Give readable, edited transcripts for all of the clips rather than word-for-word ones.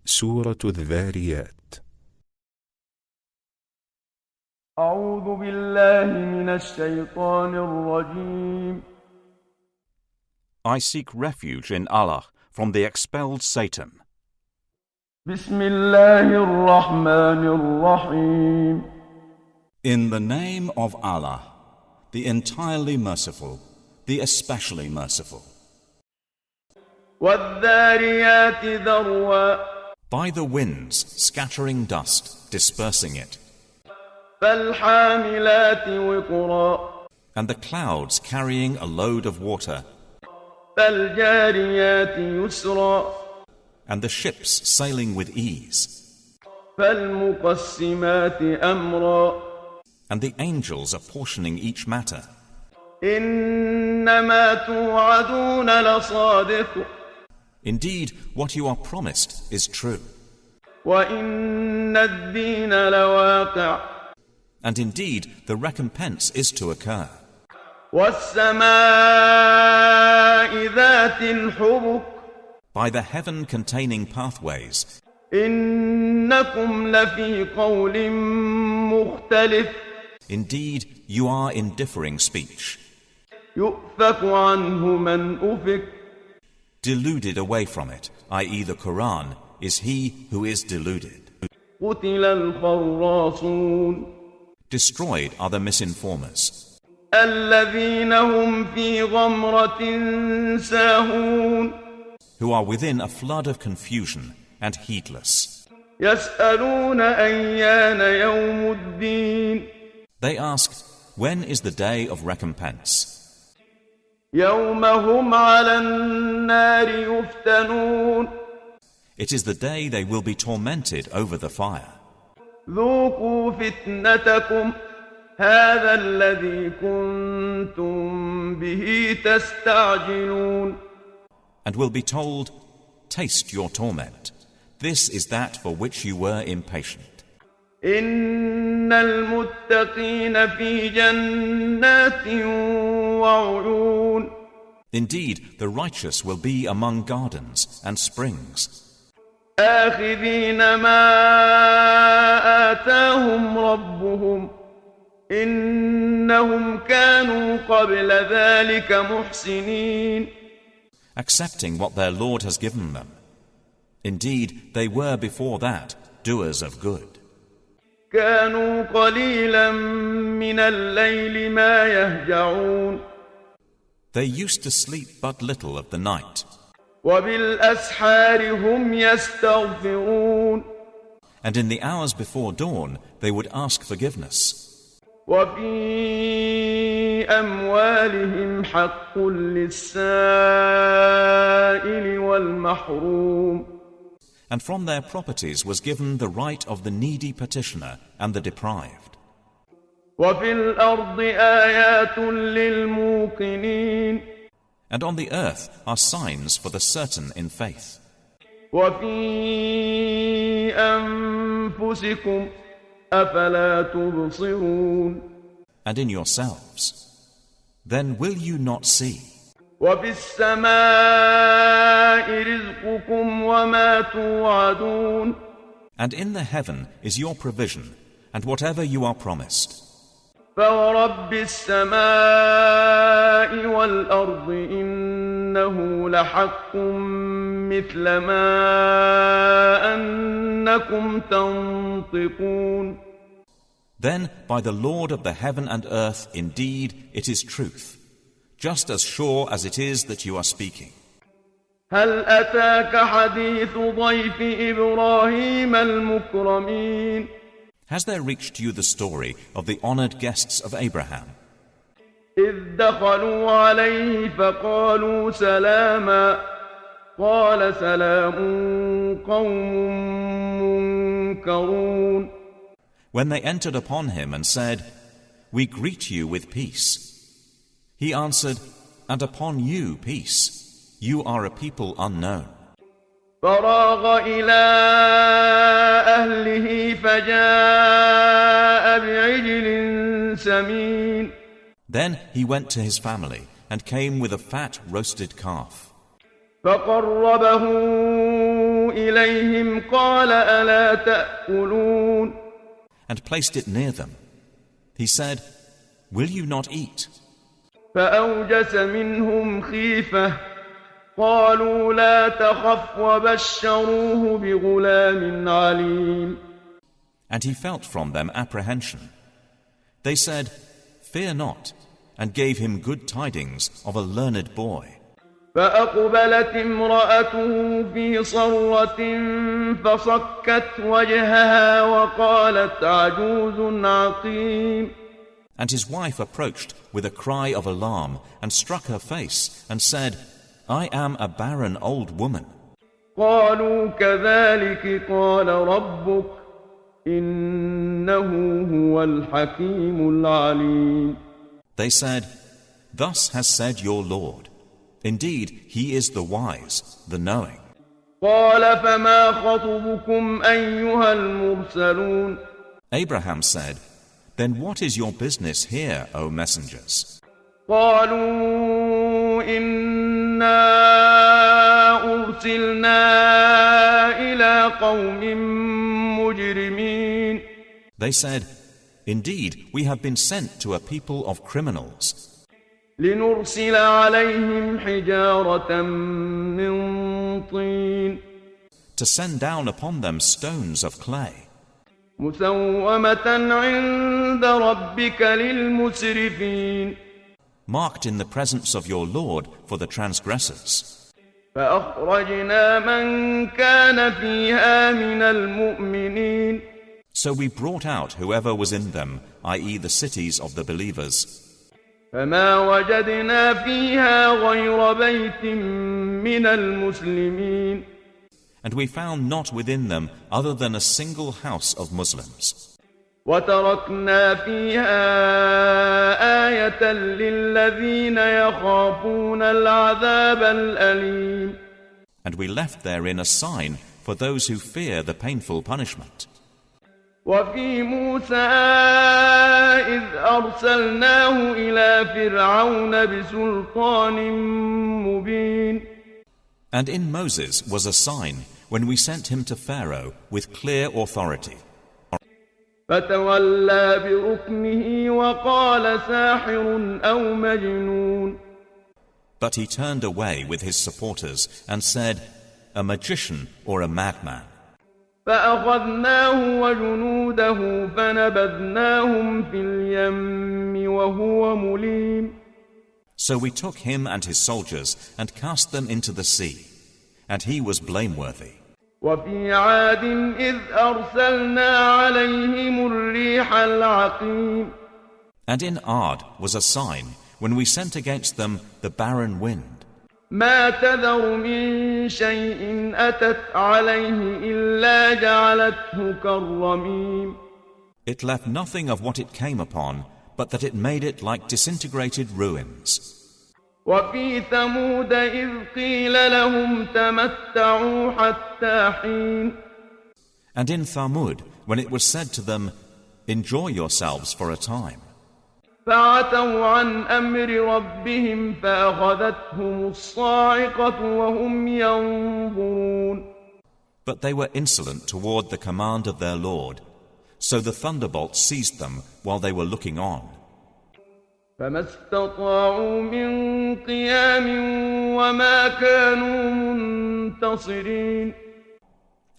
سورة الذاريات. أعوذ بالله من الشيطان الرجيم. I seek refuge in Allah from the expelled Satan. بسم الله الرحمن الرحيم. In the name of Allah, the entirely merciful, the especially merciful. والذاريات ذروا. By the winds scattering dust, dispersing it, فالحاملات وقرا. and the clouds carrying a load of water, فالجاريات يسرا. and the ships sailing with ease, فالمقسمات أمرا. and the angels apportioning each matter. إنما توعدون لصادق. Indeed, what you are promised is true. وإن الدين لواقع. And indeed, the recompense is to occur. والسماء ذات الحبك. By the heaven-containing pathways, إنكم لفي قول مختلف. indeed, you are in differing speech, يؤفك عنه من أفك. deluded away from it, i.e. the Quran, is he who is deluded. قتل الخراصون. Destroyed are the misinformers, الذين هم في غمرة ساهون. who are within a flood of confusion and heedless. يسألون أيان يوم الدين. They ask, when is the day of recompense? يوم هم على النار يفتنون. It is the day they will be tormented over the fire. ذوقوا فتنتكم هذا الذي كنتم به تستعجلون. And will be told, taste your torment. This is that for which you were impatient. إن المتقين في جنات وعيون. Indeed, the righteous will be among gardens and springs, آخذين ما آتاهم ربهم إنهم كانوا قبل ذلك محسنين. accepting what their Lord has given them. Indeed, they were before that doers of good. كانوا قليلا من الليل ما يهجعون. They used to sleep but little of the night, وبالأسحار هم يستغفرون. and in the hours before dawn they would ask forgiveness. وفي أموالهم حق للسائل والمحروم. And from their properties was given the right of the needy petitioner and the deprived. وفي الأرض آيات للموقنين. And on the earth are signs for the certain in faith. وفي أنفسكم أفلا تبصرون. And in yourselves. Then will you not see? وفي السماء رزقكم وما توعدون. And in the heaven is your provision and whatever you are promised. فورب السماء والأرض إنه لحق مثل ما أنكم تنطقون. Then by the Lord of the heaven and earth, indeed it is truth, just as sure as it is that you are speaking. هل أتاك حديث ضيف إبراهيم المكرمين. Has there reached you the story of the honored guests of Abraham? إذ دخلوا عليه فقالوا سلاما قال سلام قوم منكرون. When they entered upon him and said, "We greet you with peace," he answered, "And upon you peace. You are a people unknown." فراغ إلى أهله فجاء بعجل سمين. Then he went to his family and came with a fat roasted calf. فقربه إليهم قال ألا تأكلون and placed it near them. He said, "Will you not eat?" فأوجس منهم خيفة قالوا لا تخف وبشروه بغلام عليم. And he felt from them apprehension. They said, "Fear not," and gave him good tidings of a learned boy. فأقبلت امرأته في صرة فصكت وجهها وقالت عجوز عقيم. And his wife approached with a cry of alarm and struck her face and said, "I am a barren old woman." قالوا كذلك قال ربك إنه هو الحكيم العليم. They said, "Thus has said your Lord. Indeed, he is the wise, the knowing." قال فما خطبكم أيها المرسلون. Abraham said, "Then what is your business here, O messengers?" قالوا إنا أرسلنا إلى قوم مجرمين. They said, "Indeed, we have been sent to a people of criminals, لنرسل عليهم حجارة من طين to send down upon them stones of clay, مسومة عند ربك للمسرفين. marked in the presence of your Lord for the transgressors. فأخرجنا من كان فيها من المؤمنين. So we brought out whoever was in them, i.e. the cities of the believers. فما وجدنا فيها غير بيت من المسلمين. And we found not within them other than a single house of Muslims. وتركنا فيها آية للذين يخافون العذاب الأليم. And we left therein a sign for those who fear the painful punishment. وفي موسى إذ أرسلناه إلى فرعون بسلطان مبين. And in Moses was a sign when we sent him to Pharaoh with clear authority. فتولى بركنه وقال ساحر أو مجنون. But he turned away with his supporters and said, "A magician or a madman." فأخذناه وجنوده فنبذناهم في اليم وهو مليم. So we took him and his soldiers and cast them into the sea, and he was blameworthy. وفي عاد إذ أرسلنا عليهم الريح العقيم. And in Ad was a sign when we sent against them the barren wind. ما تذر من شيء أتت عليه إلا جعلته كالرميم. It left nothing of what it came upon, but that it made it like disintegrated ruins. وفي ثمود إذ قيل لهم تمتعوا حتى حين. And in Thamud, when it was said to them, "Enjoy yourselves for a time," فعتوا عن أمر ربهم فأخذتهم الصاعقة وهم ينظرون. but they were insolent toward the command of their Lord, so the thunderbolt seized them while they were looking on. فما استطاعوا من قيام وما كانوا منتصرين.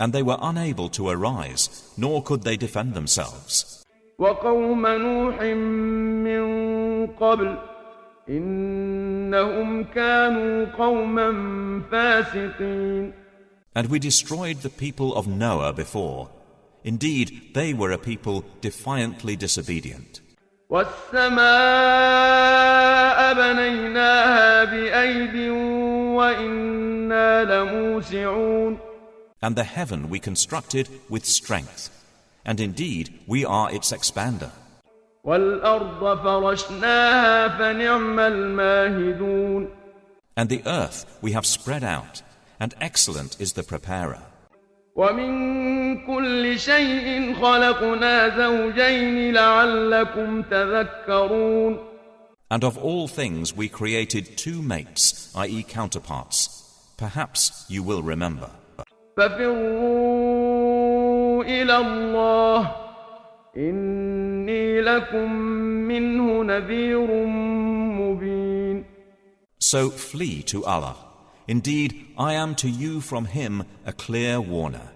And they were unable to arise, nor could they defend themselves. وقوم نوح من قبل إنهم كانوا قوما فاسقين. And we destroyed the people of Noah before. Indeed, they were a people defiantly disobedient. والسماء بنيناها بأيد وإنا لموسعون. And the heaven we constructed with strength, and indeed we are its expander. والأرض فرشناها فنعم الماهدون. And the earth we have spread out, and excellent is the preparer. ومن كل شيء خلقنا زوجين لعلكم تذكرون. And of all things we created two mates, i.e. counterparts. Perhaps you will remember. ففروا إلى الله إني لكم منه نذير مبين. So flee to Allah. Indeed, I am to you from him a clear warner.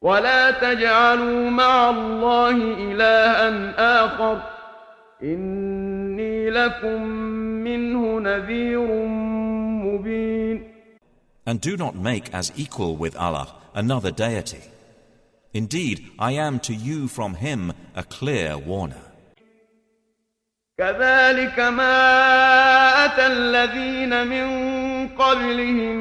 ولا تجعلوا مع الله إلها آخر إني لكم منه نذير مبين. And do not make as equal with Allah another deity. Indeed, I am to you from him a clear warner. كذلك ما أتى الذين من قبلهم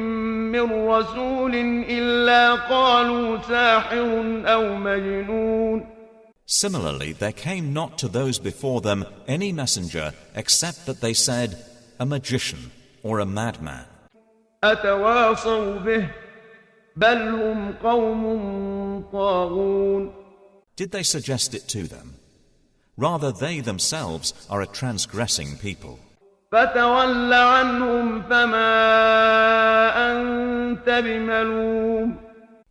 من رسول إلا قالوا ساحر أو مجنون. Similarly, there came not to those before them any messenger except that they said, a magician or a madman. أتواصوا به بل هم قوم طاغون. Did they suggest it to them? Rather, they themselves are a transgressing people. فتول عنهم فما أنت بملوم.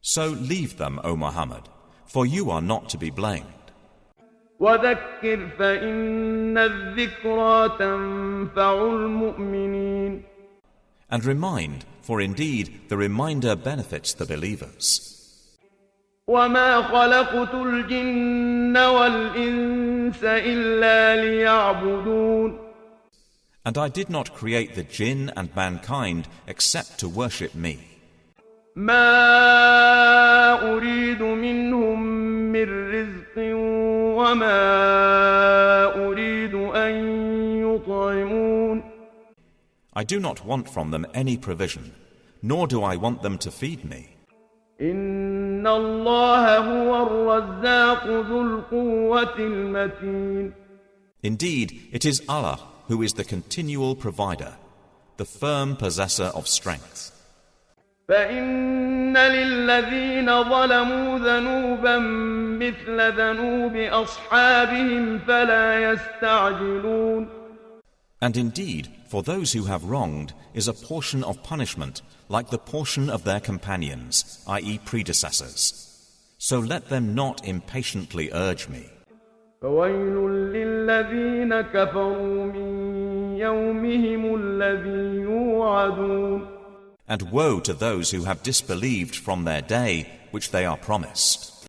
So leave them, O Muhammad, for you are not to be blamed. وذكر فإن الذكرى تنفع المؤمنين. And remind, for indeed the reminder benefits the believers. وما خلقت الجن والإنس إلا ليعبدون. And I did not create the jinn and mankind except to worship me. ما أريد منهم من رزق وما أريد أن يطعمون. I do not want from them any provision, nor do I want them to feed me. إن الله هو الرزاق ذو القوة المتين. Indeed, it is Allah who is the continual provider, the firm possessor of strength. فإن للذين ظلموا ذنوبا مثل ذنوب أصحابهم فلا يستعجلون. And indeed, for those who have wronged is a portion of punishment like the portion of their companions, i.e. predecessors. So let them not impatiently urge me. فويل للذين كفروا من يومهم الذي يوعدون. And woe to those who have disbelieved from their day which they are promised.